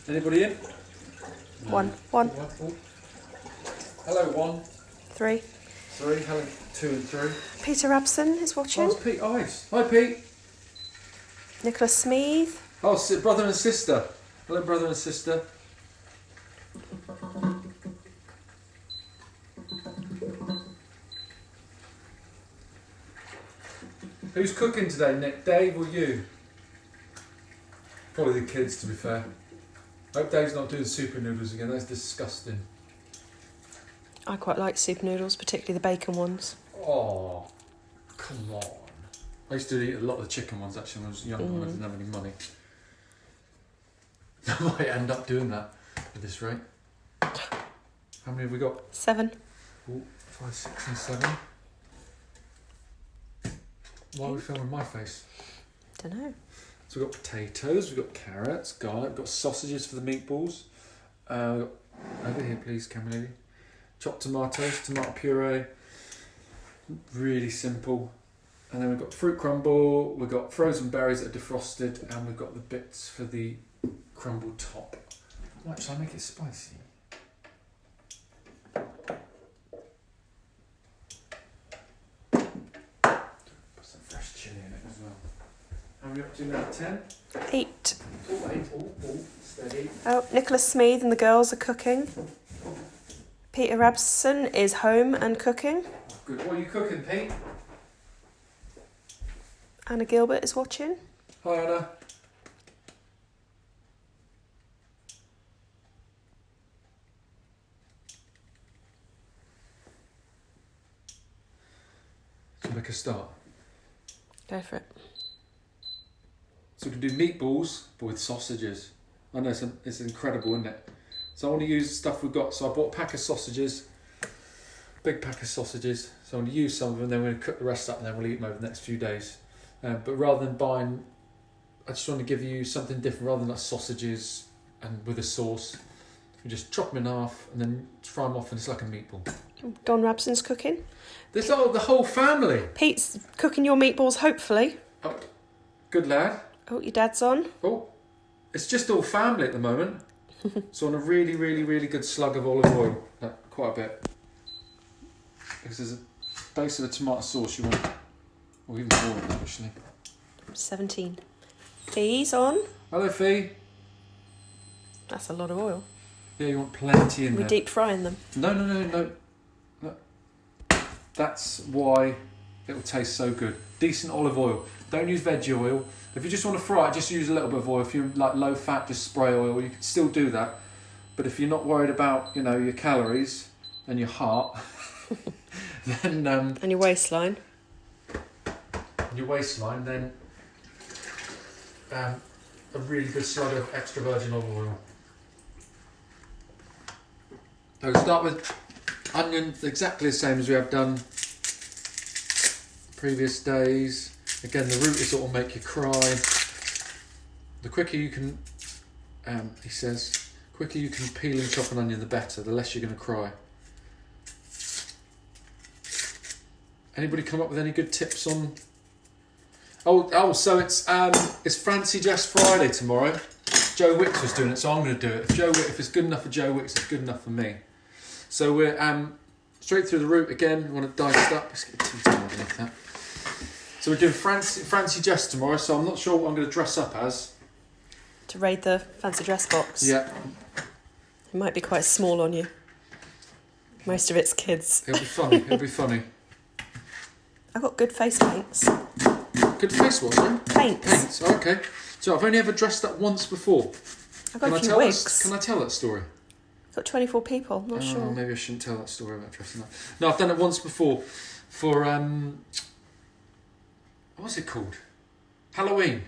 Anybody in? No. One. Oh. Hello, 1. 3. 3. Hello, 2 and 3. Peter Rabson is watching. Oh, it's Pete. Oh, hi, Pete. Nicholas Smeeth. Oh, brother and sister. Hello, brother and sister. Who's cooking today, Nick? Dave or you? Probably the kids, to be fair. Hope Dave's not doing super noodles again. That's disgusting. I quite like soup noodles, particularly the bacon ones. Oh, come on. I used to eat a lot of the chicken ones actually when I was younger and I didn't have any money. I might end up doing that at this rate. How many have we got? 7. 4, 5, 6 and 7. Why are we filming my face? Dunno. So we've got potatoes, we've got carrots, garlic, we've got sausages for the meatballs. Over here please, camera lady. Chopped tomatoes, tomato puree. Really simple. And then we've got fruit crumble, we've got frozen berries that are defrosted, and we've got the bits for the crumble top. Right, shall I make it spicy? Put some fresh chilli in it as well. How are we up to now? 10? 8. Oh, 8. Oh, steady. Oh, Nicholas Smeeth and the girls are cooking. Peter Rabson is home and cooking. Good. What are you cooking, Pete? Anna Gilbert is watching. Hi, Anna. So make a start. Go for it. So we can do meatballs, but with sausages. I know it's incredible, isn't it? So I want to use stuff we've got. So I bought a pack of sausages, big pack of sausages. So I'm going to use some of them, then we're going to cook the rest up, and then we'll eat them over the next few days. But rather than buying, I just want to give you something different. Rather than like sausages and with a sauce, we just chop them in half and then fry them off, and it's like a meatball. Don Rabson's cooking. There's the whole family. Pete's cooking your meatballs, hopefully. Oh, good lad. Oh, your dad's on. Oh, it's just all family at the moment. So on a really, really, really good slug of olive oil, quite a bit. Because there's a base of the tomato sauce you want, or even more of that actually. 17. Fee's on. Hello, Fee. That's a lot of oil. Yeah, you want plenty in We're there. deep frying them. No. That's why it will taste so good. Decent olive oil. Don't use veggie oil. If you just want to fry it, just use a little bit of oil. If you're like low fat, just spray oil. You can still do that. But if you're not worried about, your calories and your heart, then And your waistline. then a really good slug of extra virgin olive oil. So we'll start with onions, exactly the same as we have done previous days. Again, the root is what will make you cry. The quicker you can, he says, quicker you can peel and chop an onion, the better. The less you're going to cry. Anybody come up with any good tips on? Oh, so it's Fancy Dress Friday tomorrow. Joe Wicks was doing it, so I'm going to do it. If it's good enough for Joe Wicks, it's good enough for me. So we're straight through the root again. We want to dice it up. Let's get the tea towel underneath that. So we're doing fancy dress tomorrow, so I'm not sure what I'm going to dress up as. To raid the fancy dress box. Yeah. It might be quite small on you. Most of it's kids. It'll be funny. I've got good face paints. Good face what, sorry? Paints. Okay. So I've only ever dressed up once before. I've got a few wigs. Can I tell that story? I've got 24 people, not sure. Maybe I shouldn't tell that story about dressing up. No, I've done it once before for what's it called? Halloween.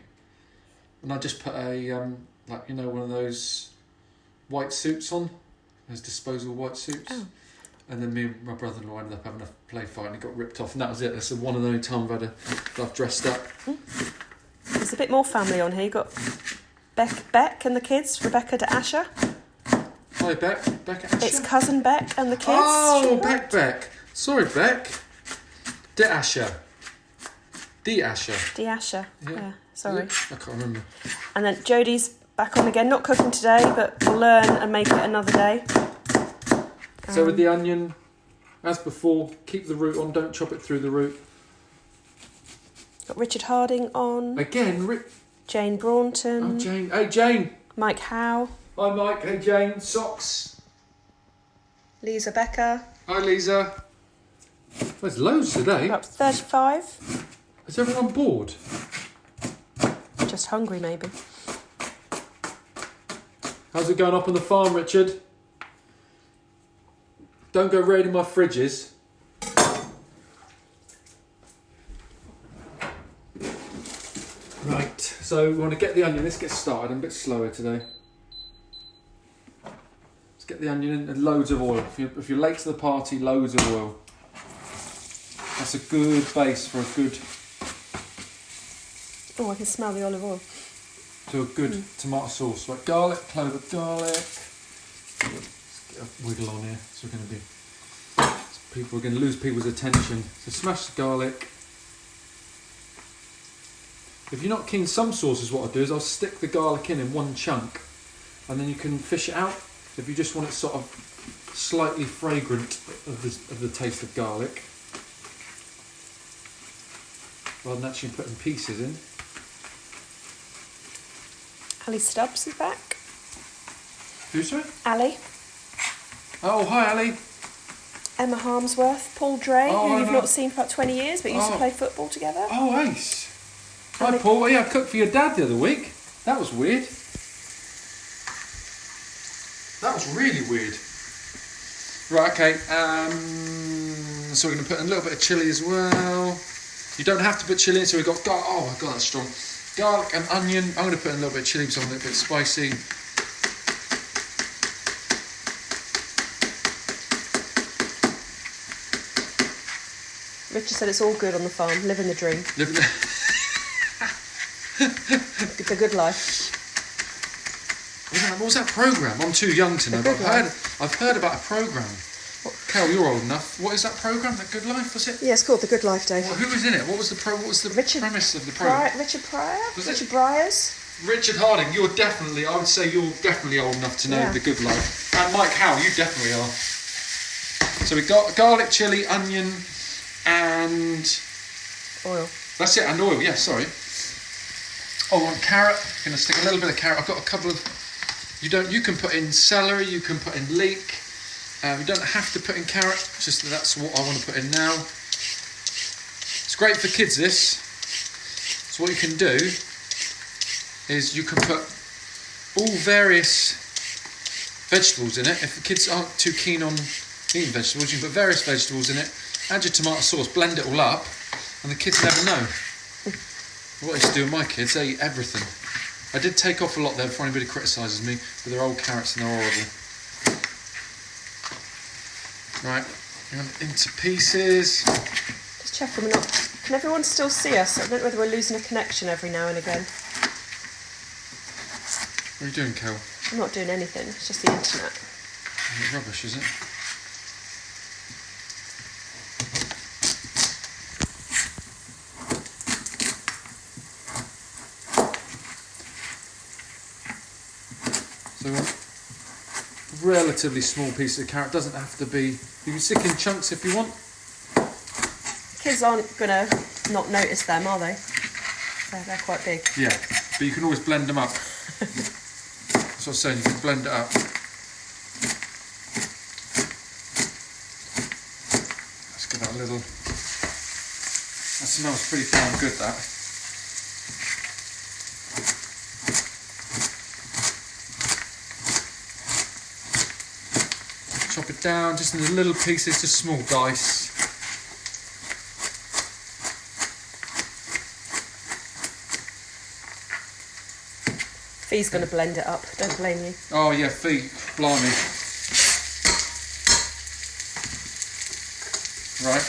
And I just put a one of those white suits on, those disposable white suits. Oh. And then me and my brother-in-law ended up having a play fight and it got ripped off, and that was it. That's the one and only time I've dressed up. There's a bit more family on here. You've got Beck and the kids, Rebecca to Asher. Hi, Beck. Asher. It's cousin Beck and the kids. Oh, Beck. Sorry, Beck. De Asher. Yeah. Yeah, sorry. I can't remember. And then Jodie's back on again. Not cooking today, but we'll learn and make it another day. So with the onion, as before, keep the root on, don't chop it through the root. Got Richard Harding on. Again, Jane Braunton. Oh, Jane. Hey, Jane. Mike Howe. Hi, Mike. Hey, Jane. Socks. Lisa Becker. Hi, Lisa. There's loads today. We're up to 35. Is everyone bored? Just hungry, maybe. How's it going up on the farm, Richard? Don't go raiding my fridges. Right, so we want to get the onion. Let's get started. I'm a bit slower today. Let's get the onion in and loads of oil. If you're late to the party, loads of oil. That's a good base for a good... Oh, I can smell the olive oil. To a good tomato sauce. Right, garlic, clove of garlic. Let's get a wiggle on here. So we're going to lose people's attention. So smash the garlic. If you're not keen, some sauces, what I'll do is I'll stick the garlic in one chunk, and then you can fish it out. If you just want it sort of slightly fragrant of the taste of garlic, rather than actually putting pieces in. Ali Stubbs is back. Who's sorry? Ali. Oh, hi Ali. Emma Harmsworth. Paul Dre, Oh, who you've Emma. not seen for about 20 years, but used to play football together. Oh, ace. Hi Ali. Paul. Yeah, I cooked for your dad the other week. That was weird. That was really weird. Right, okay. So we're going to put in a little bit of chilli as well. You don't have to put chilli in, so we've got garlic. Oh my god, that's strong. Garlic and onion. I'm going to put in a little bit of chilli because I'm a little bit spicy. Richard said it's all good on the farm, living the dream. The good life. What was that programme? I'm too young to know, but I've heard about a programme. Cal, you're old enough. What is that programme? The Good Life, was it? Yeah, it's called The Good Life, Dave. Well, who was in it? What was the premise of the programme? Richard Pryor? Was it? Richard Bryars? Richard Harding, I would say you're definitely old enough to know Yeah. The Good Life. And Mike Howe, you definitely are. So we've got garlic, chilli, onion, and... Oil. That's it, and oil, yeah, sorry. Oh, and carrot. I'm going to stick a little bit of carrot. I've got a couple of... You can put in celery, you can put in leek. You don't have to put in carrot, it's just that's what I want to put in now. It's great for kids, this. So what you can do is you can put all various vegetables in it. If the kids aren't too keen on eating vegetables, you can put various vegetables in it, add your tomato sauce, blend it all up, and the kids never know. What I used to do with my kids, they eat everything. I did take off a lot there before anybody criticises me, but they're old carrots and they're horrible. Right, into pieces. Just checking we're not... Can everyone still see us? I don't know whether we're losing a connection every now and again. What are you doing, Kel? I'm not doing anything, it's just the internet. It's rubbish, is it? So a relatively small piece of carrot, doesn't have to be... You can stick in chunks if you want. Kids aren't going to not notice them, are they? They're quite big. Yeah, but you can always blend them up. That's what I was saying, you can blend it up. Let's give that a little... That smells pretty damn good, that. Chop it down, just in little pieces, just small dice. Fee's going to blend it up, don't blame you. Oh yeah, feet, blimey. Right.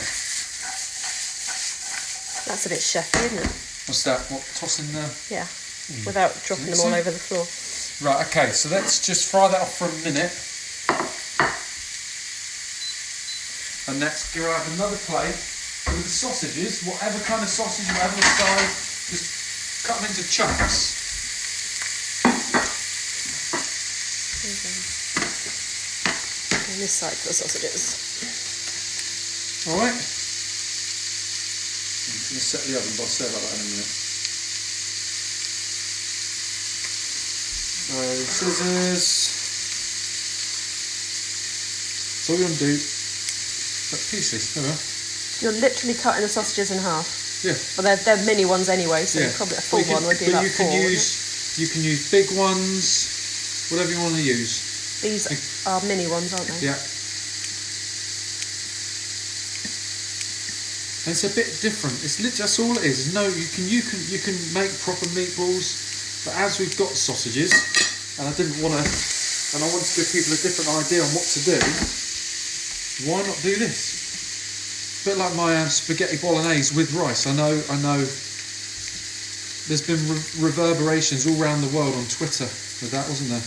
That's a bit chefy, isn't it? What's that? What, tossing the... Yeah, without dropping them all over the floor. Right, okay, so let's just fry that off for a minute. And let's go out another plate with the sausages, whatever kind of sausage, whatever the size, just cut them into chunks. And this side for the sausages. Alright. I'm going to set the oven, but I'll say about that in a minute. So, scissors. So what you want to do, cut pieces, there we are. You're literally cutting the sausages in half. Yeah. Well, they're mini ones anyway, so probably a full one would be about 4. You can use big ones, whatever you want to use. These are mini ones, aren't they? Yeah. And it's a bit different. It's literally, that's all it is. No, you can make proper meatballs, but as we've got sausages, and I wanted to give people a different idea on what to do. Why not do this? A bit like my spaghetti bolognese with rice. I know. There's been reverberations all around the world on Twitter with that, wasn't there?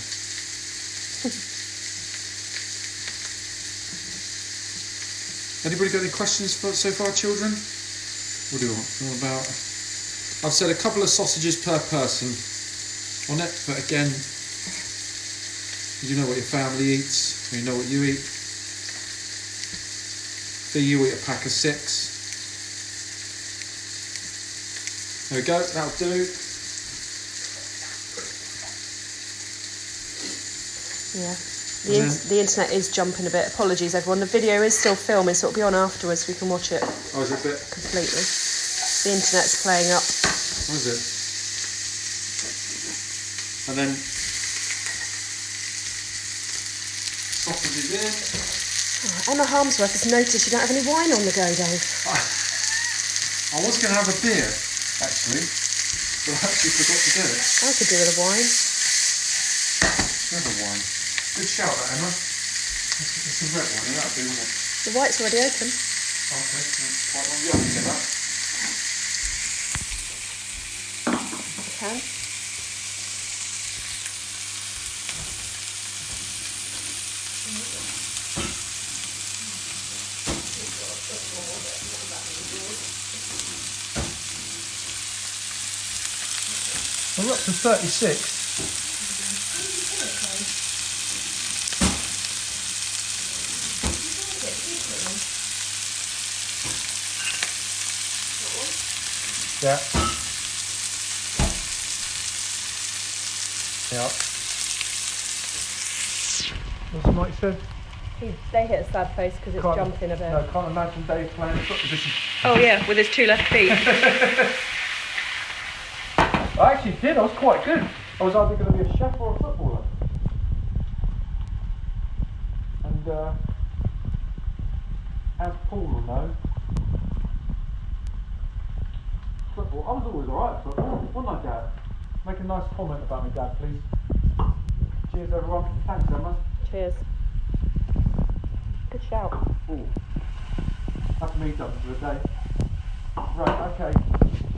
Anybody got any questions so far, children? What do you want? What about? I've said a couple of sausages per person on it, but again, you know what your family eats, you know what you eat. You eat a pack of 6. There we go, that'll do. Yeah. The internet is jumping a bit. Apologies, everyone. The video is still filming, so it'll be on afterwards. We can watch it. Oh, is it a bit? Completely. The internet's playing up. What is it? And then sausages in. Oh, Emma Harmsworth has noticed you don't have any wine on the go, Dave. I was going to have a beer, actually, but I actually forgot to do it. I could do with a wine. Another wine. Good shout, that, Emma. It's a red one, and that'll do, wouldn't it? The white's already open. Okay, quite long. Yeah, I can get that. You can. We're up to 36. Yeah. Yeah. What's Mike said? They hit a sad face because it's jumping a bit. No, can't imagine Dave playing foot position. Oh yeah, with his 2 left feet. I actually did, I was quite good. I was either going to be a chef or a footballer. And as Paul will know, football, I was always alright at football, wasn't I, Dad? Make a nice comment about me, Dad, please. Cheers, everyone. Thanks, Emma. Cheers. Good shout. Ooh. That's me done for the day. Right, okay.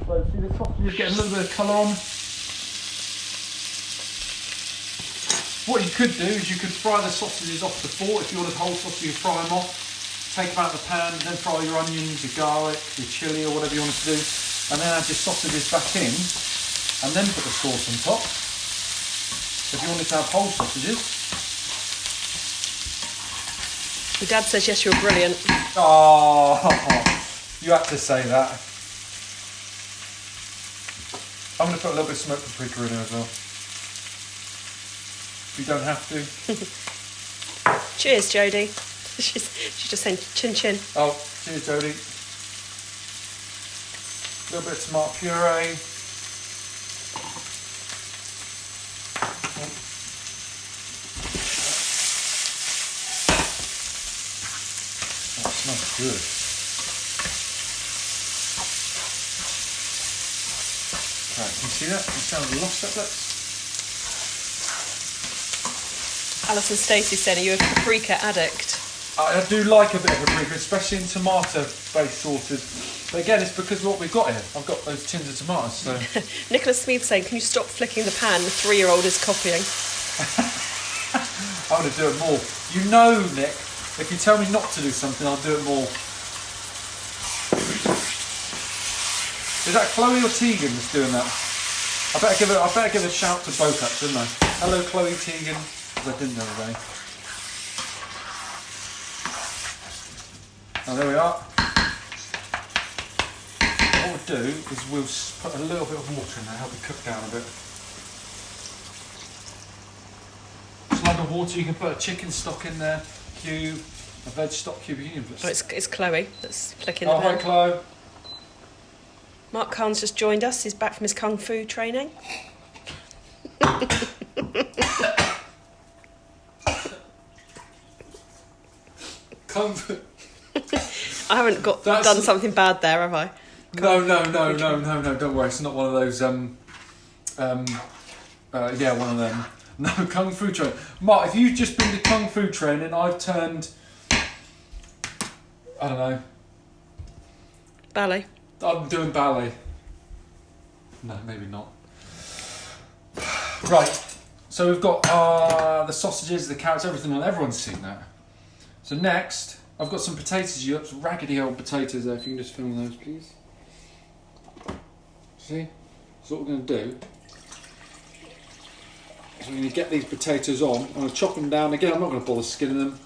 So see the sausages getting a little bit of colour on. What you could do is you could fry the sausages off before. If you wanted whole sausage, you fry them off. Take them out of the pan, then fry your onions, your garlic, your chilli, or whatever you wanted to do. And then add your sausages back in, and then put the sauce on top. If you wanted to have whole sausages. Your dad says yes, you're brilliant. Oh, you had to say that. I'm going to put a little bit of smoked paprika in there as well. You don't have to. Cheers, Jodie. She's just saying chin chin. Oh, cheers, Jodie. A little bit of tomato puree. That smells good. Right, can you see that? You sound lost at that. Alison Stacey said, are you a paprika addict? I do like a bit of paprika, especially in tomato-based sauces. But again, it's because of what we've got here. I've got those tins of tomatoes, so... Nicholas Smith saying, can you stop flicking the pan? The 3-year-old is copying. I'm going to do it more. You know, Nick, if you tell me not to do something, I'll do it more. Is that Chloe or Tegan that's doing that? I better give a shout to both, actually, shouldn't I? Hello, Chloe, Tegan. because I didn't the other day. Oh, there we are. What we'll do is we'll put a little bit of water in there, help it cook down a bit. Slug of water, you can put a chicken stock in there, cube, a veg stock cube. You can put... Oh, it's Chloe that's flicking the Oh, hi pan. Chloe. Mark Khan's just joined us. He's back from his kung fu training. Kung fu. I haven't done something bad there, have I? No, don't worry, it's not one of those, one of them. No, Kung Fu training. Mark, if you've just been to Kung Fu training, I've turned, I don't know. Ballet. I'm doing ballet. No, maybe not. Right, so we've got the sausages, the carrots, everything on. Everyone's seen that. So next, I've got some potatoes. You got some raggedy old potatoes there. If you can just film those, please. See? So what we're going to do is we're going to get these potatoes on. I'm going to chop them down. Again, I'm not going to bother skinning them.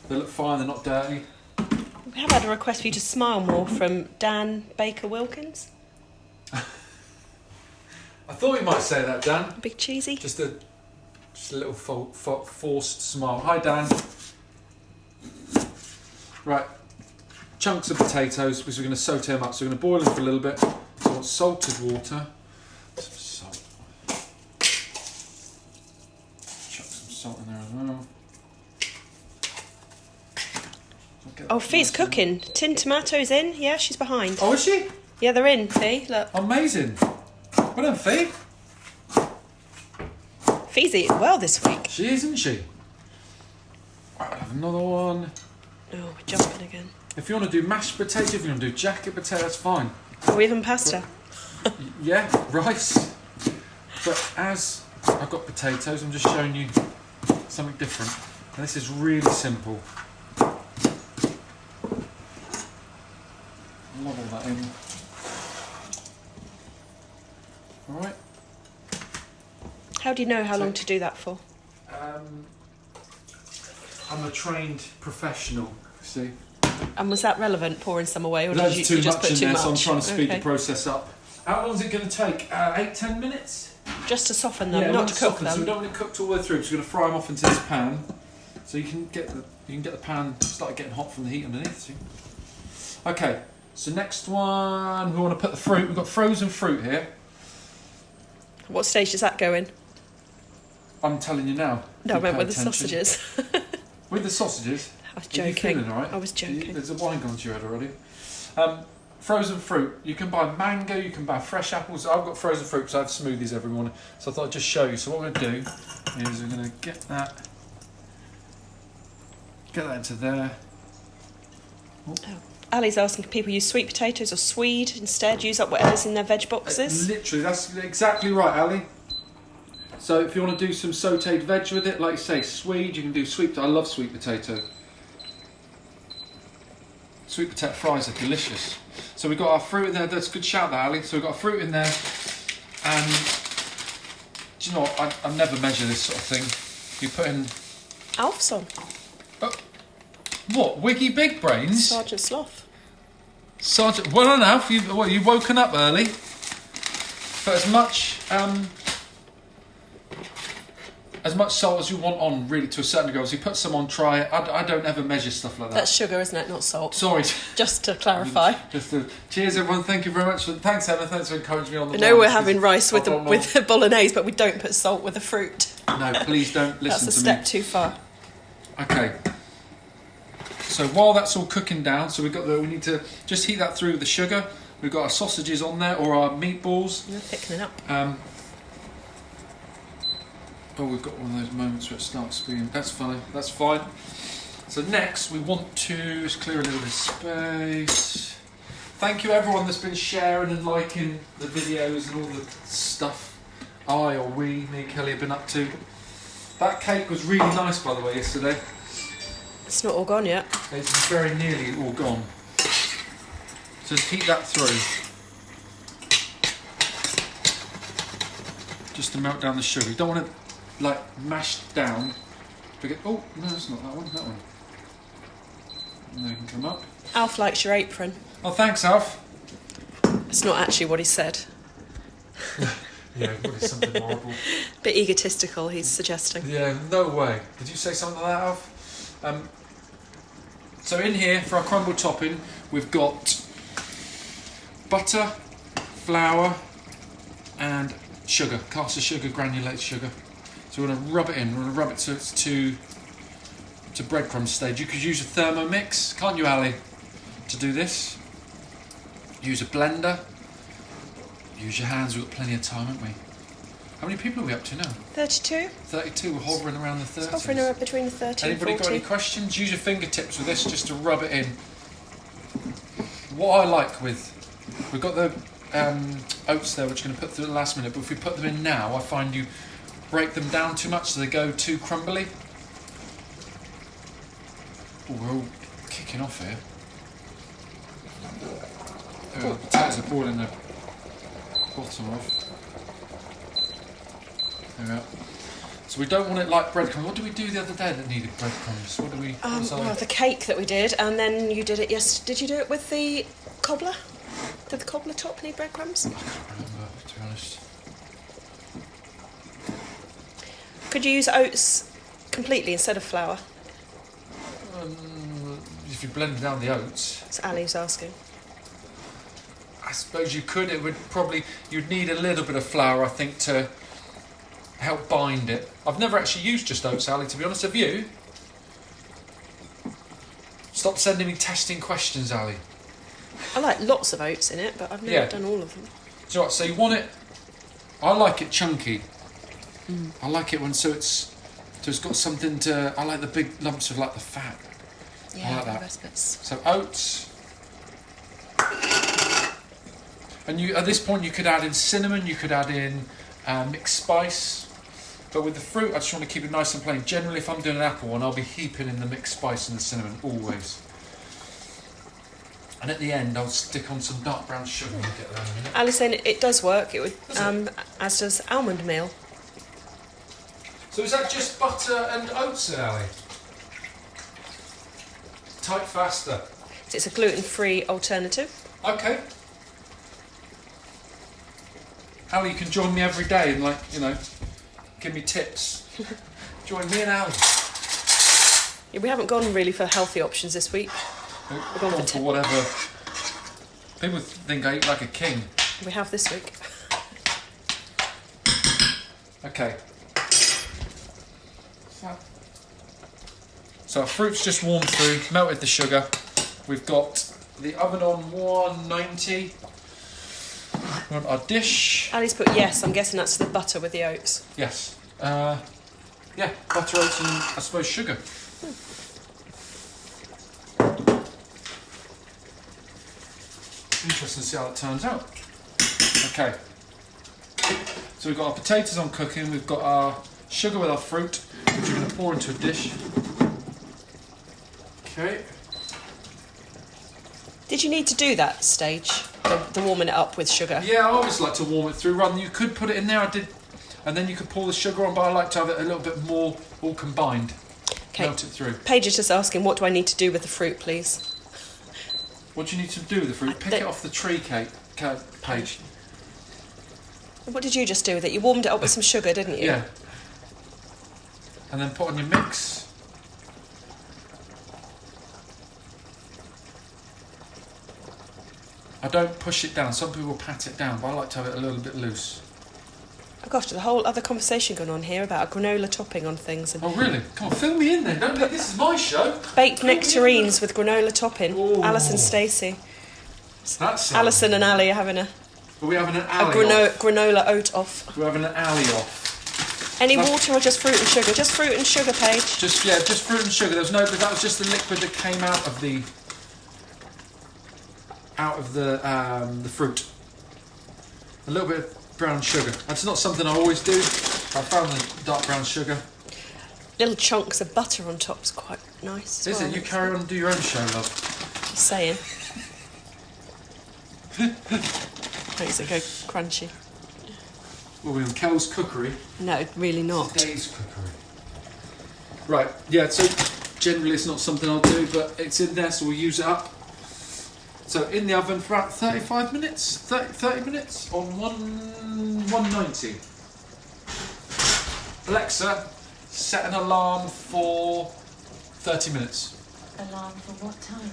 They look fine. They're not dirty. We have had a request for you to smile more from Dan Baker Wilkins. I thought you might say that, Dan. Big cheesy. Just a little forced smile. Hi, Dan. Right, chunks of potatoes because we're going to saute them up. So we're going to boil them for a little bit. So I want salted water. Some salt. Chuck some salt in there as well. Oh, Fee's cooking. Tin tomatoes in. Yeah, she's behind. Oh, is she? Yeah, they're in, Fee. Look. Amazing. Well done, Fee. Fee's eating well this week. She is, isn't she? Right, I'll have another one. Oh, we're jumping again. If you want to do mashed potato, if you want to do jacket potato, that's fine. Or even pasta. Yeah, rice. But as I've got potatoes, I'm just showing you something different. And this is really simple. Love all that in. Alright. How do you know how long to do that for? I'm a trained professional, see. And was that relevant, pouring some away, or There's did you too just much put in too there, much? so I'm trying to speed Okay. the process up. How long is it going to take? 8-10 minutes? Just to soften them, Yeah, not to cook soften, so we them. don't want it cooked all the way through. So we're going to fry them off into this pan, so you can get the pan start getting hot from the heat underneath. See? Okay, so next one we want to put the fruit. We've got frozen fruit here. What stage does that go in? I'm telling you now. No, I If you meant pay with the attention. sausages. With the sausages. I was Are you joking. feeling all right? I was joking. There's a wine gone to your head already. Frozen fruit. You can buy mango, you can buy fresh apples. I've got frozen fruit because I have smoothies every morning. So I thought I'd just show you. So what we're going to do is we're going to get that into there. Ali's asking if people use sweet potatoes or swede instead. Use up whatever's in their veg boxes. Literally, that's exactly right, Ali. So if you want to do some sautéed veg with it, like you say, swede, you can do sweet. I love sweet potato. Sweet potato fries are delicious. So we've got our fruit in there. That's a good shout there, Ali. So we've got our fruit in there. And do you know what? I never measure this sort of thing. You put in... Alf's on. Oh, what? Wiggy Big Brains? Sergeant Sloth. Sergeant... Well done, Alf. You've woken up early. But as much salt as you want on, really, to a certain degree. So you put some on, try it. I don't ever measure stuff like that. That's sugar, isn't it? Not salt. Sorry. Just to clarify. Cheers, everyone. Thank you very much. Thanks, Emma. Thanks for encouraging me on the I know vlog. we're having rice with I've got the bolognese, but we don't put salt with the fruit. No, please don't listen That's a to step me. too far. Okay. So while that's all cooking down, so we need to just heat that through with the sugar. We've got our sausages on there, or our meatballs. You're picking it up. We've got one of those moments where it starts being... That's funny. That's fine. So next, we want to just clear a little bit of space. Thank you, everyone that's been sharing and liking the videos and all the stuff me, Kelly, have been up to. That cake was really nice, by the way, yesterday. It's not all gone yet. It's very nearly all gone. So just heat that through. Just to melt down the sugar. You don't want to, like, mash down. spaghetti. Oh, no, it's not that one. That one. No, you can come up. Alf likes your apron. Oh, thanks, Alf. It's not actually what he said. Yeah, it's something horrible. Bit egotistical, he's suggesting. Yeah, no way. Did you say something like that, Alf? So in here, for our crumble topping, we've got butter, flour, and sugar. Caster sugar, granulated sugar. So we're going to rub it in. We're going to rub it so it's to breadcrumb stage. You could use a Thermomix, can't you, Ali, to do this? Use a blender. Use your hands. We've got plenty of time, haven't we? How many people are we up to now? 32. 32. We're hovering around the 30s. It's hovering around between the 30 Anybody and 40. got any questions? Use your fingertips with this just to rub it in. What I like with... We've got the oats there, which we're going to put through the last minute, but if we put them in now, I find you break them down too much so they go too crumbly. Oh, we're all kicking off here. Oh, the potatoes are boiling the bottom off. There we are. So we don't want it like breadcrumbs. What did we do the other day that needed breadcrumbs? What do we... Well, the cake that we did, and then you did it Did you do it with the cobbler? Did the cobbler top need breadcrumbs? I can't remember, to be honest. Could you use oats completely instead of flour? If you blend down the oats, That's Ali was asking. I suppose you could. It would probably... You'd need a little bit of flour, I think, to help bind it. I've never actually used just oats, Ali, to be honest. Have you? Stop sending me testing questions, Ali. I like lots of oats in it, but I've never done all of them. So what? So you want it? I like it chunky. I like it when it's got something to. I like the big lumps of like the fat. Yeah, I like that. the best bits. So oats. And you, at this point, you could add in cinnamon. You could add in mixed spice. But with the fruit, I just want to keep it nice and plain. Generally, if I'm doing an apple one, I'll be heaping in the mixed spice and the cinnamon always. And at the end, I'll stick on some dark brown sugar. We'll get that in a minute. Ali's saying it does work. It would, Does as does almond meal. So is that just butter and oats, Ali? Type faster. It's a gluten-free alternative. Okay. Ali, you can join me every day and, like, give me tips. Join me and Ali. Yeah, we haven't gone really for healthy options this week. We're going for whatever. People think I eat like a king. We have this week. Okay. So our fruit's just warmed through, melted the sugar. We've got the oven on 190. We want our dish. Ali's put yes. I'm guessing that's the butter with the oats. Yes. Yeah, butter, oats and I suppose sugar. Interesting to see how that turns out. Okay. So we've got our potatoes on cooking, we've got our sugar with our fruit, which we're going to pour into a dish. Okay. Did you need to do that stage? The warming it up with sugar? Yeah, I always like to warm it through. Rather, you could put it in there, I did, and then you could pour the sugar on, but I like to have it a little bit more all combined. Okay. Melt it through. Paige is just asking, what do I need to do with the fruit, please? What do you need to do with the fruit? Pick it off the tree cake, Paige. What did you just do with it? You warmed it up with some sugar, didn't you? Yeah. And then put on your mix. I don't push it down. Some people pat it down, but I like to have it a little bit loose. Oh gosh, there's a whole other conversation going on here about a granola topping on things. And Oh really? Come on, fill me in then. Don't be, this is my show. baked Fill me in. nectarines with granola topping. Ooh. Alice and Stacey. That's Alison and Ali are having a Are we having an alley off? granola oat off. We're having an alley off. Any That's- water or just fruit and sugar? Just fruit and sugar, Paige. Just fruit and sugar. There was no, but that was just the liquid that came out of the fruit. A little bit of brown sugar. That's not something I always do. I found the dark brown sugar. Little chunks of butter on top's quite nice. Is well. it? You carry on and do your own show, love. Just saying. Makes it go crunchy. Well, we're on Kel's cookery. No, really not. Dave's cookery. Right, yeah, so generally it's not something I'll do, but it's in there, so we'll use it up. So in the oven for about 35 minutes, 30 minutes on 190. Alexa, set an alarm for 30 minutes. Alarm for what time?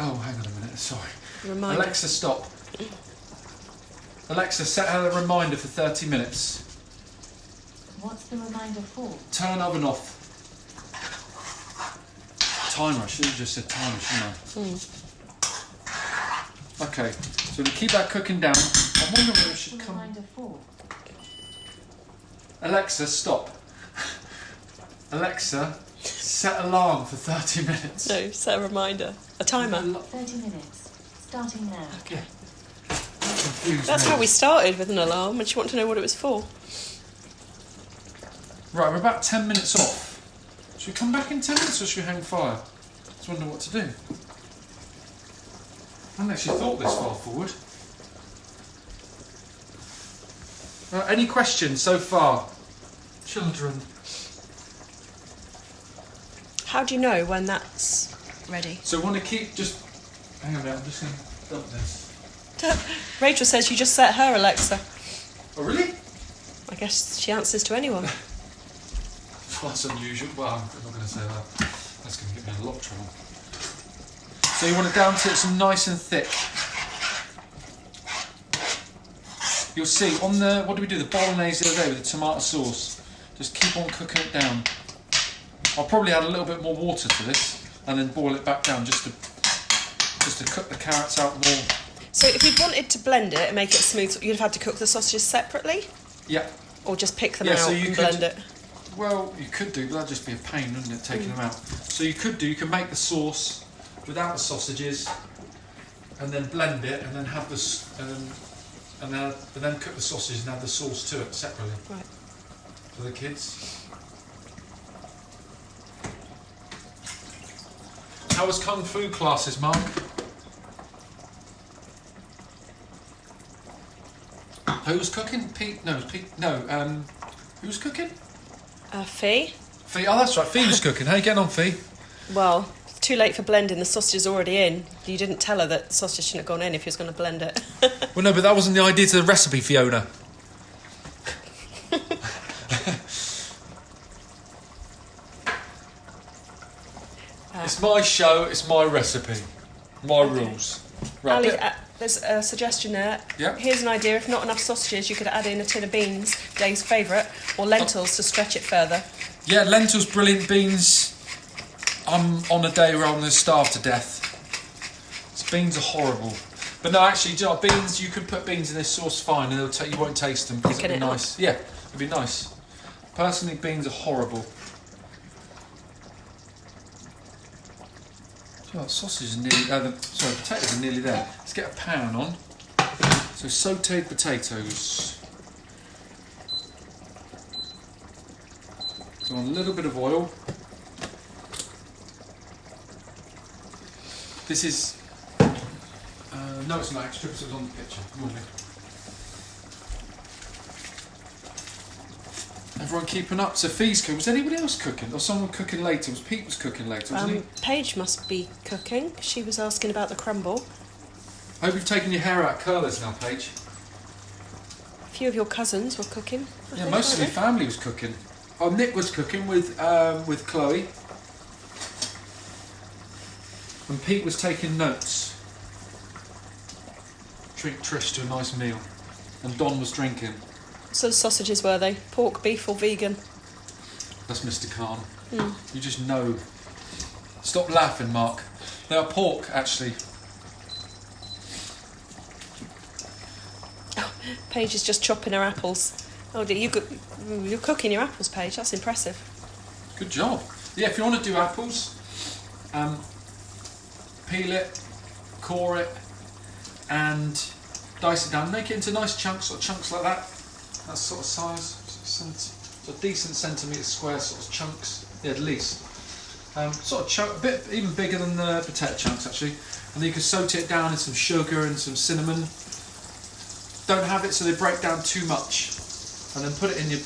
Oh, hang on a minute, sorry. Reminder. Alexa, stop. Alexa, set her a reminder for 30 minutes. What's the reminder for? Turn oven off. Timer, I should have just said timer, shouldn't I? Okay, so we keep that cooking down. I wonder whether it should What's the come... reminder for? Alexa, stop. Alexa, set alarm for 30 minutes. No, set a reminder. A timer. 30 minutes. Starting now. Okay. Confused That's me. how we started with an alarm, and she wanted to know what it was for. Right, we're about 10 minutes off. Should we come back in 10 minutes or should we hang fire? Just wonder what to do. I haven't actually thought this far forward. Any questions so far? Children. How do you know when that's ready? So we want to keep just... Hang on a minute, I'm just going to dump this. Rachel says you just set her Alexa. Oh, really? I guess she answers to anyone. That's unusual. Well, I'm not going to say that. That's going to get me in a lot of trouble. So you want it down till it's nice and thick. You'll see on the, what do we do, the bolognese the other day with the tomato sauce. Just keep on cooking it down. I'll probably add a little bit more water to this and then boil it back down just to cook the carrots out more. So if you wanted to blend it and make it smooth, you'd have had to cook the sausages separately? Yeah. Or just pick them Yeah, out so you and could- blend it? Well, you could do, but that'd just be a pain, wouldn't it, taking them out. So you could make the sauce without the sausages and then blend it and then have this and then cook the sausages and add the sauce to it separately. Right. For the kids. How was Kung Fu classes, Mark? Who was cooking? Pete? No, Pete. No. Who was cooking? Fee? Fee. Oh, that's right. Fee was cooking. How you getting on, Fee? Well, it's too late for blending. The sausage is already in. You didn't tell her that the sausage shouldn't have gone in if you was going to blend it. Well, no, but that wasn't the idea to the recipe, Fiona. It's my show. It's my recipe. My rules. Right. Ali, bit- there's a suggestion there. Yeah. Here's an idea. If not enough sausages, you could add in a tin of beans, Dave's favourite, or lentils to stretch it further. Yeah, lentils, brilliant. Beans. I'm on a day where I'm going to starve to death. Beans are horrible. But no, actually, do you know what, beans, you could put beans in this sauce fine and you won't taste them because Thicken it'll be it up. nice. Yeah, it'd be nice. Personally, beans are horrible. Do you know what, sausages are nearly, potatoes are nearly there. Let's get a pan on. So sautéed potatoes. So on a little bit of oil. This is... no, it's not extra because it was on the picture. Normally. Everyone keeping up. So Fee's cooking. Was anybody else cooking? Or someone cooking later? Pete was cooking later, wasn't he? Paige must be cooking. She was asking about the crumble. I hope you've taken your hair out of curlers now, Paige. A few of your cousins were cooking. I Yeah, think, most of your weren't family was cooking. Oh, Nick was cooking with Chloe. And Pete was taking notes. Treat Trish to a nice meal. And Don was drinking. they? So the sausages were they? Pork, beef or vegan? That's Mr. Khan. You just know. Stop laughing, Mark. They are pork, actually. Paige is just chopping her apples. Oh dear, you're cooking your apples, Paige. That's impressive. Good job. Yeah, if you want to do apples, peel it, core it, and dice it down. Make it into nice chunks, sort of chunks like that. That sort of size, so decent centimetre square sort of chunks. Yeah, at least. Sort of chunk, a bit even bigger than the potato chunks actually. And then you can saute it down in some sugar and some cinnamon. Don't have it so they break down too much. And then put it in your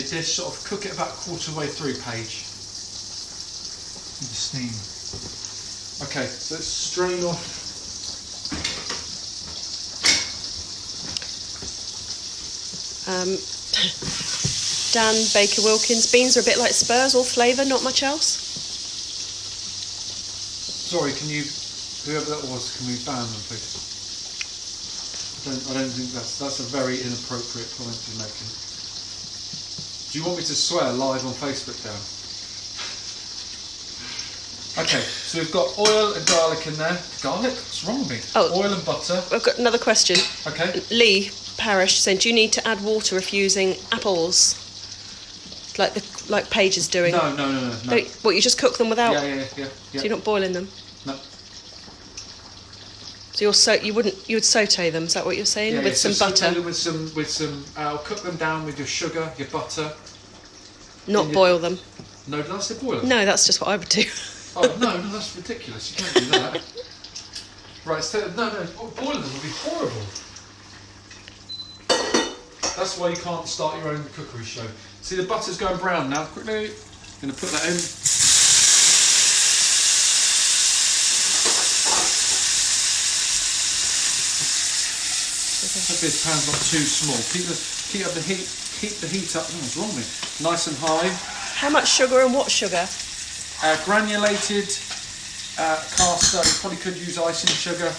dish. Sort of cook it about a quarter of the way through, Paige. the steam. Okay, so let's strain off. Dan Baker Wilkins, beans are a bit like Spurs, all flavour, not much else. Sorry, can you, whoever that was, can we ban them, please? I don't think that's a very inappropriate comment to be making. Do you want me to swear live on Facebook, Dan? Okay, so we've got oil and garlic in there. Garlic? What's wrong with me? Oh. Oil and butter. I've got another question. Okay. Lee Parish saying, do you need to add water if using apples? Like Paige is doing. No. What, you just cook them without? Yeah. So you're not boiling them? No. So you would saute them, is that what you're saying? Yeah, with some so butter? with some, cook them down with your sugar, your butter. Not boil them? No, did I say boil them? No, that's just what I would do. Oh, no, that's ridiculous. You can't do that. Right, so, no, boiling them would be horrible. That's why you can't start your own cookery show. See, the butter's going brown now. Quickly, I'm going to put that in. Hope this pan's not too small. Keep the heat up. What's wrong with me? Nice and high. How much sugar and what sugar? Granulated caster. You probably could use icing sugar.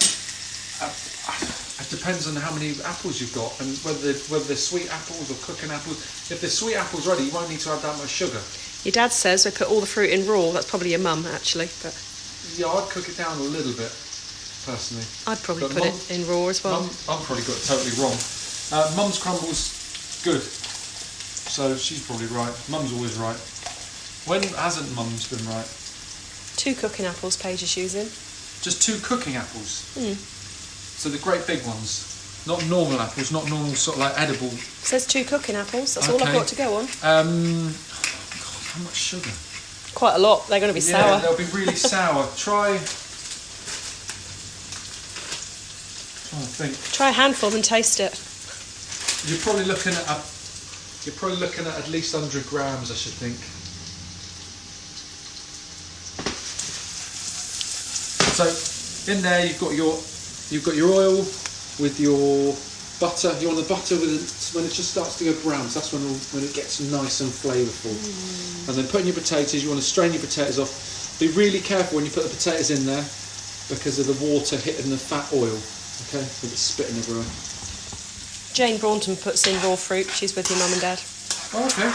It depends on how many apples you've got and whether they're sweet apples or cooking apples. If they're sweet apples ready, you won't need to add that much sugar. Your dad says we put all the fruit in raw. That's probably your mum, actually. But yeah, I'd cook it down a little bit, personally. I'd probably put it in raw as well. I've probably got it totally wrong. Mum's crumble's good, so she's probably right. Mum's always right. When hasn't Mum's been right? 2 cooking apples Paige is using. Just 2 cooking apples? So the great big ones. Not normal apples, not normal sort of like edible. It says 2 cooking apples, that's all I've got to go on. God, how much sugar? Quite a lot, they're going to be sour. Yeah, they'll be really sour. Try a handful and taste it. You're probably looking at at least 100 grams, I should think. So in there you've got your oil with your butter. You want the butter when it just starts to go brown. So that's when it gets nice and flavourful. And then putting your potatoes. You want to strain your potatoes off. Be really careful when you put the potatoes in there because of the water hitting the fat oil. Okay, with it spitting everywhere. Jane Braunton puts in raw fruit. She's with your mum and dad. Oh, okay.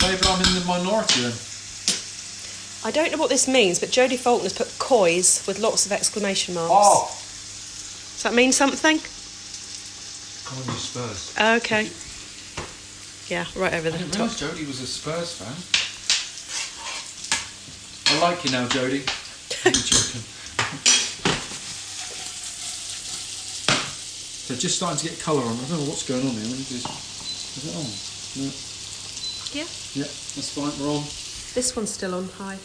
Maybe I'm in the minority then. I don't know what this means, but Jodie Faulkner's put coys with lots of exclamation marks. Oh! Does that mean something? Come on, you Spurs. Okay. Yeah, right over I the didn't top. realise Jodie was a Spurs fan. I like you now, Jodie. I'm joking. So just starting to get colour on. I don't know what's going on here. Is it on? No. Yeah. Yeah, that's fine. We're on. This one's still on high.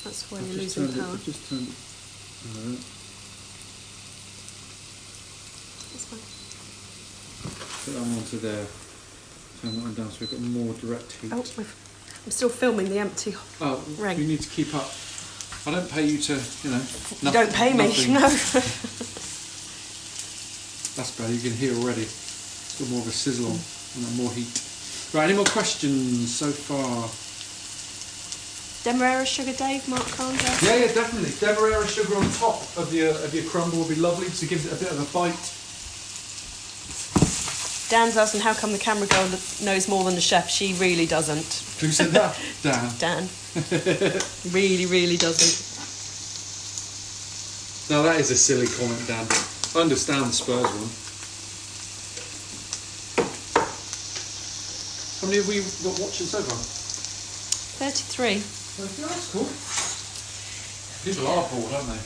That's why you're losing power. I've just turned it. That's fine. Put that one onto there. Turn that one down so we've got more direct heat. Oh, I'm still filming the empty ring. You need to keep up. I don't pay you to, You don't pay me, nothing. no. That's better, you can hear already. It's got more of a sizzle on and more heat. Right, any more questions so far? Demerara sugar, Dave, Mark Carnes? Yeah, definitely. Demerara sugar on top of your crumble would be lovely to give it a bit of a bite. Dan's asking how come the camera girl knows more than the chef. She really doesn't. Who said that? Dan. Dan. Really, really doesn't. No, that is a silly comment, Dan. I understand the Spurs one. How many have we got watching so far? 33. That's cool. People are bored, aren't they?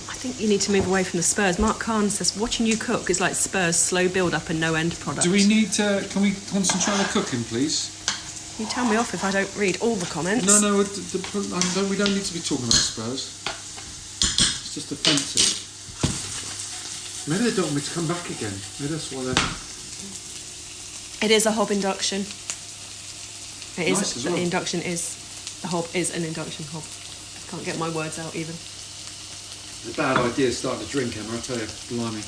I think you need to move away from the Spurs. Mark Carnes says, watching you cook is like Spurs' slow build-up and no-end product. Do we need to... Can we concentrate on the cooking, please? You tell me off if I don't read all the comments. No, we don't need to be talking about Spurs. It's just offensive. Maybe they don't want me to come back again. Maybe that's why they're... It is a hob induction. It is. Nice as well. The induction is The hob is an induction hob. Can't get my words out even. It's a bad idea starting to drink, Emma, I tell you, blimey.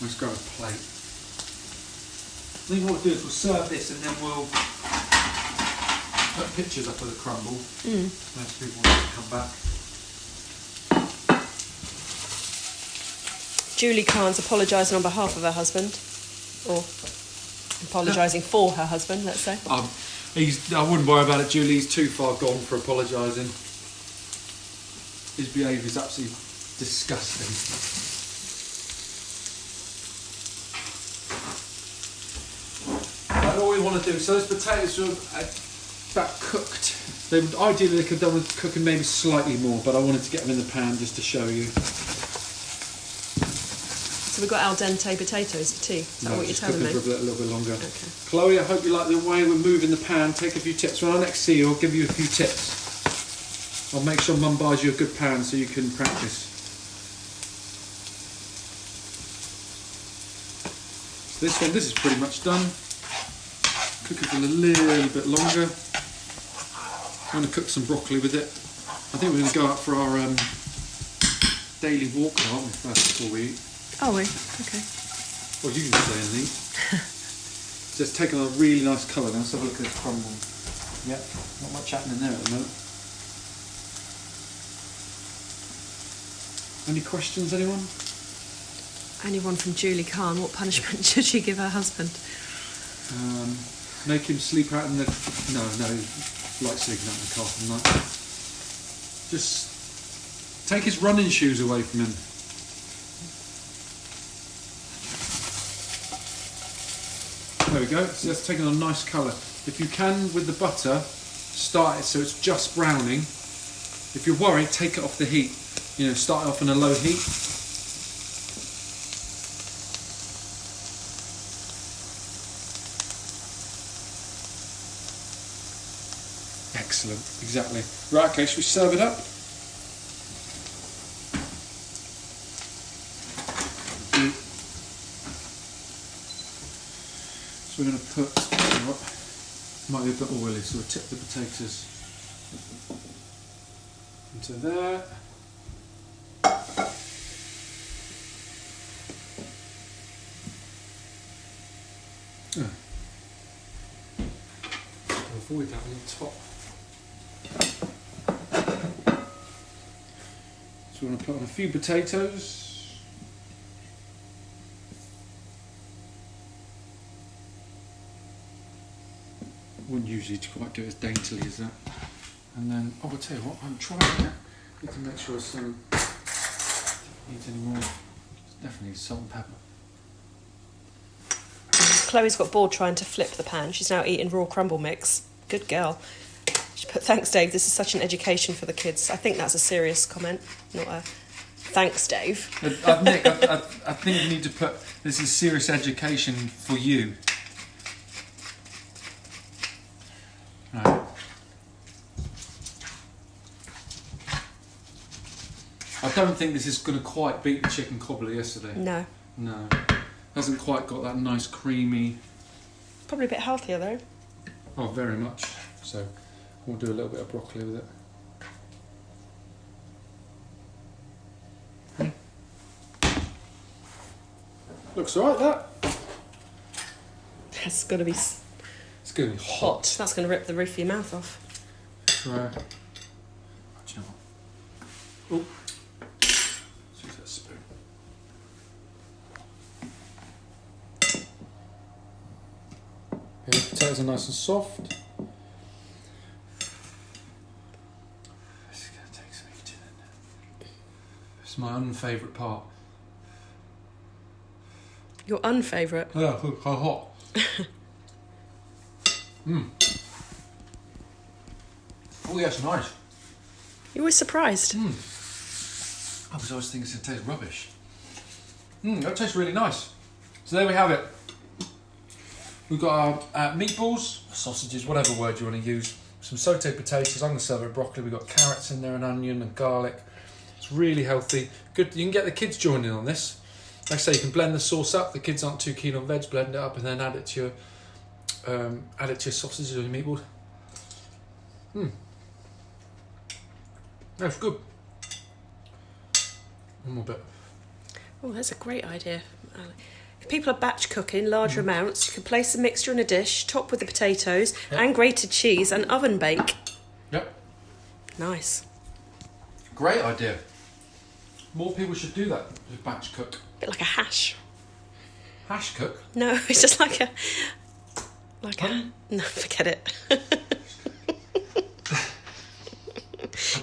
Let's grab a plate. I think what we'll do is we'll serve this and then we'll put pictures up of the crumble. Most people want to come back. Julie Khan's apologising on behalf of her husband. Or apologising for her husband, let's say. I wouldn't worry about it, Julie. He's too far gone for apologising. His behaviour is absolutely disgusting. All we want to do, so those potatoes are about cooked. Ideally they could have done with cooking maybe slightly more, but I wanted to get them in the pan just to show you. So we've got al dente potatoes for tea. Is that what you're telling me? For a little bit longer. Okay. Chloe, I hope you like the way we're moving the pan. Take a few tips. When I next see you, I'll give you a few tips. I'll make sure Mum buys you a good pan so you can practice. So this is pretty much done. Cook it for a little bit longer. I'm going to cook some broccoli with it. I think we're going to go out for our daily walk, aren't we, first before we eat? Oh, we? Okay. Well, you can say anything. Just taking a really nice colour now. Let's have a look at this crumble. Yep, not much happening there at the moment. Any questions, anyone? Only one from Julie Khan. What punishment should she give her husband? Make him sleep out in the... No, he likes sleeping out in the car at night. Just take his running shoes away from him. There we go, so that's taking a nice colour. If you can, with the butter, start it so it's just browning. If you're worried, take it off the heat. You know, start it off in a low heat. Excellent, exactly. Right, okay, should we serve it up? So we're going to put, might be a bit oily, so we'll tip the potatoes into there. Avoid that on the top. So we're going to put on a few potatoes. Wouldn't usually quite do it as daintily as that. And then, I'll tell you what, I'm trying it. Need to make sure some needs any more. Definitely salt and pepper. Chloe's got bored trying to flip the pan. She's now eating raw crumble mix. Good girl. She put, thanks, Dave. This is such an education for the kids. I think that's a serious comment, not a thanks, Dave. Nick, I think you need to put, this is serious education for you. Right. I don't think this is going to quite beat the chicken cobbler yesterday. No. No. Hasn't quite got that nice creamy... Probably a bit healthier though. Oh, very much. So we'll do a little bit of broccoli with it. Looks alright, that. It's got to be It's going to be hot. That's going to rip the roof of your mouth off. Right. Do you know what? Oh. Let's use that spoon. Okay, potatoes are nice and soft. This is going to take some eating. This is my unfavourite part. Your unfavourite? Yeah, how hot. Oh, yes, nice. You're always surprised. I was always thinking it's going to taste rubbish. That tastes really nice. So there we have it. We've got our meatballs, sausages, whatever word you want to use. Some sauteed potatoes. I'm going to serve it with broccoli. We've got carrots in there and onion and garlic. It's really healthy. Good. You can get the kids joining on this. Like I say, you can blend the sauce up. The kids aren't too keen on veg. Blend it up and then add it to your sausages or your meatballs. That's good. One more bit. Oh, that's a great idea. If people are batch cooking larger amounts, you can place the mixture in a dish, top with the potatoes and grated cheese, and oven bake. Yep. Nice. Great idea. More people should do that. Just batch cook. A bit like a hash. Hash cook? No, it's just like a... Pardon? No, forget it.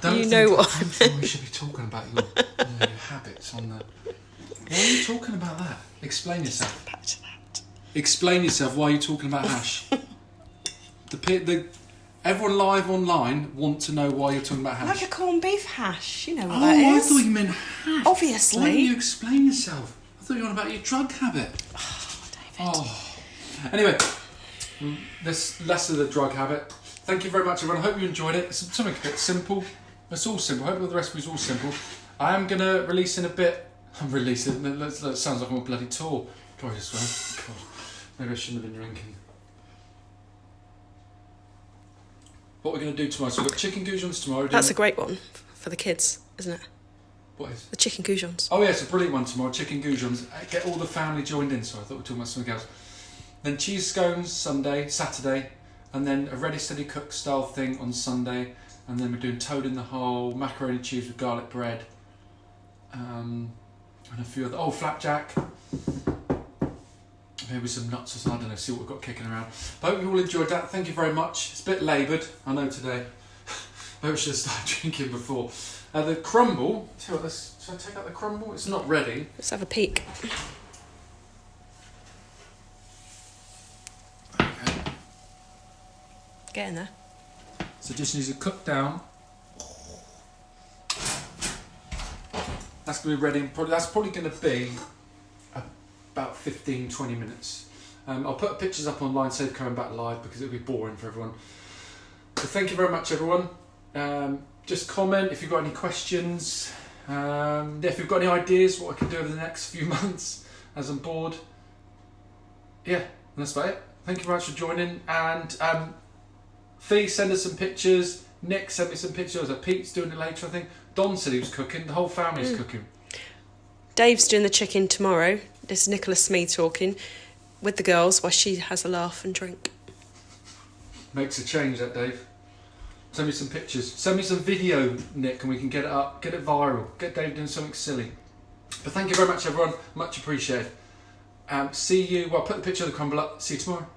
I You know what I don't think we should be talking about your habits on the... Why are you talking about that? Explain yourself. Back to that. Explain yourself. Why are you talking about hash? Everyone live online want to know why you're talking about hash. Like a corned beef hash, you know what Oh, that I is. thought you meant hash. Obviously. Why didn't you explain yourself? I thought you were on about your drug habit. Oh, David. Oh. Anyway, this less of the drug habit. Thank you very much, everyone. I hope you enjoyed it. It's something a bit simple. It's all simple. I hope the recipe's all simple. I am going to release in a bit. I'm releasing. That sounds like I'm on a bloody tour. God, I swear. God, maybe I shouldn't have been drinking. What we're going to do tomorrow, so we've got chicken goujons tomorrow. That's a great one for the kids, isn't it? What is? The chicken goujons. Oh yeah, it's a brilliant one tomorrow, chicken goujons. Get all the family joined in, so I thought we were talking about something else. Then cheese scones Saturday, and then a ready steady cook style thing on Sunday, and then we're doing toad in the hole, macaroni cheese with garlic bread, and a few other, flapjack. Maybe some nuts or something, I don't know, see what we've got kicking around. But I hope you all enjoyed that. Thank you very much. It's a bit laboured, I know today. I hope I should have started drinking before. The crumble, should I take out the crumble? It's not ready. Let's have a peek. Okay. Get in there. So just needs to cook down. That's going to be ready. That's probably going to be about 15-20 minutes. I'll put pictures up online, save coming back live because it'll be boring for everyone. So thank you very much, everyone. Just comment if you've got any questions. If you've got any ideas what I can do over the next few months as I'm bored. Yeah, that's about it. Thank you very much for joining. And Fee, send us some pictures. Nick sent me some pictures. Pete's doing it later, I think. Don said he was cooking. The whole family's cooking. Dave's doing the chicken tomorrow. This is Nicola Smee talking with the girls while she has a laugh and drink. Makes a change, that Dave. Send me some pictures. Send me some video, Nick, and we can get it up, get it viral. Get Dave doing something silly. But thank you very much, everyone. Much appreciated. See you. Well, I'll put the picture of the crumble up. See you tomorrow.